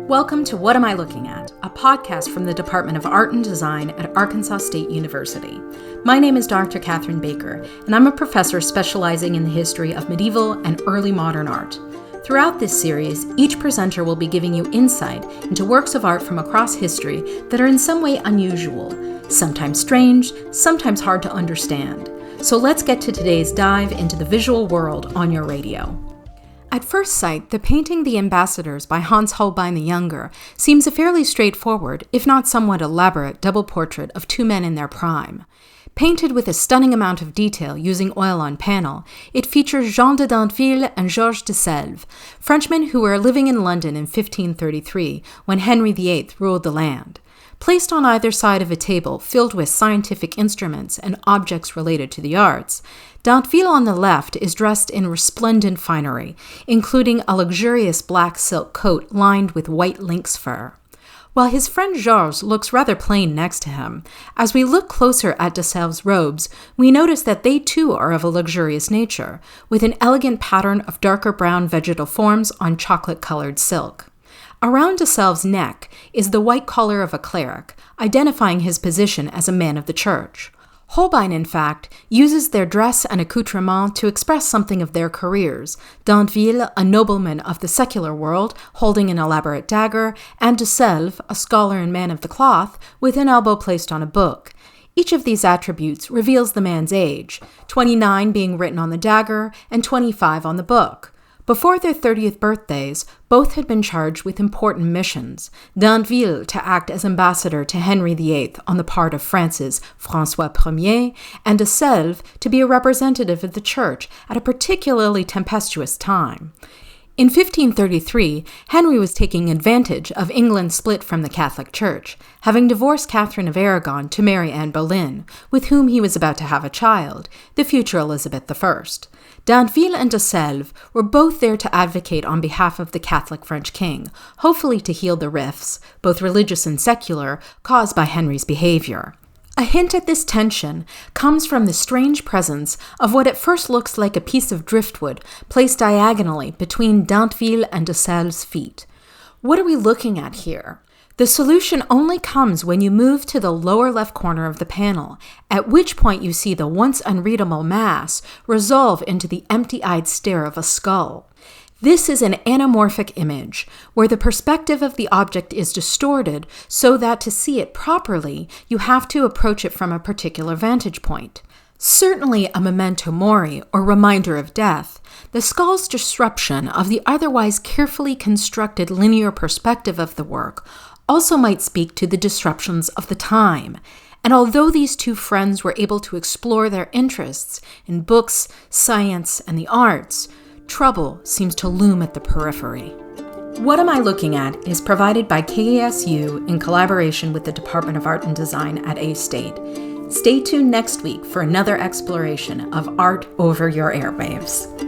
Welcome to What Am I Looking At, a podcast from the Department of Art and Design at Arkansas State University. My name is Dr. Catherine Baker, and I'm a professor specializing in the history of medieval and early modern art. Throughout this series, each presenter will be giving you insight into works of art from across history that are in some way unusual, sometimes strange, sometimes hard to understand. So let's get to today's dive into the visual world on your radio. At first sight, the painting The Ambassadors by Hans Holbein the Younger seems a fairly straightforward, if not somewhat elaborate, double portrait of two men in their prime. Painted with a stunning amount of detail using oil on panel, it features Jean de Dinteville and Georges de Selve, Frenchmen who were living in London in 1533 when Henry VIII ruled the land. Placed on either side of a table filled with scientific instruments and objects related to the arts, Dinteville on the left is dressed in resplendent finery, including a luxurious black silk coat lined with white lynx fur, while his friend Georges looks rather plain next to him. As we look closer at de Selve's robes, we notice that they too are of a luxurious nature, with an elegant pattern of darker brown vegetal forms on chocolate-colored silk. Around de Selve's neck is the white collar of a cleric, identifying his position as a man of the church. Holbein, in fact, uses their dress and accoutrement to express something of their careers. Dinteville, a nobleman of the secular world, holding an elaborate dagger, and de Selve, a scholar and man of the cloth, with an elbow placed on a book. Each of these attributes reveals the man's age, 29 being written on the dagger and 25 on the book. Before their 30th birthdays, both had been charged with important missions. Dinteville to act as ambassador to Henry VIII on the part of France's François Ier, and de Selve to be a representative of the church at a particularly tempestuous time. In 1533, Henry was taking advantage of England's split from the Catholic Church, having divorced Catherine of Aragon to marry Anne Boleyn, with whom he was about to have a child, the future Elizabeth I. Dinteville and de Selve were both there to advocate on behalf of the Catholic French king, hopefully to heal the rifts, both religious and secular, caused by Henry's behavior. A hint at this tension comes from the strange presence of what at first looks like a piece of driftwood placed diagonally between Dinteville and de Selve's feet. What are we looking at here? The solution only comes when you move to the lower left corner of the panel, at which point you see the once unreadable mass resolve into the empty-eyed stare of a skull. This is an anamorphic image, where the perspective of the object is distorted so that to see it properly, you have to approach it from a particular vantage point. Certainly a memento mori, or reminder of death, the skull's disruption of the otherwise carefully constructed linear perspective of the work also might speak to the disruptions of the time. And although these two friends were able to explore their interests in books, science, and the arts, trouble seems to loom at the periphery. What Am I Looking At is provided by KASU in collaboration with the Department of Art and Design at A-State. Stay tuned next week for another exploration of art over your airwaves.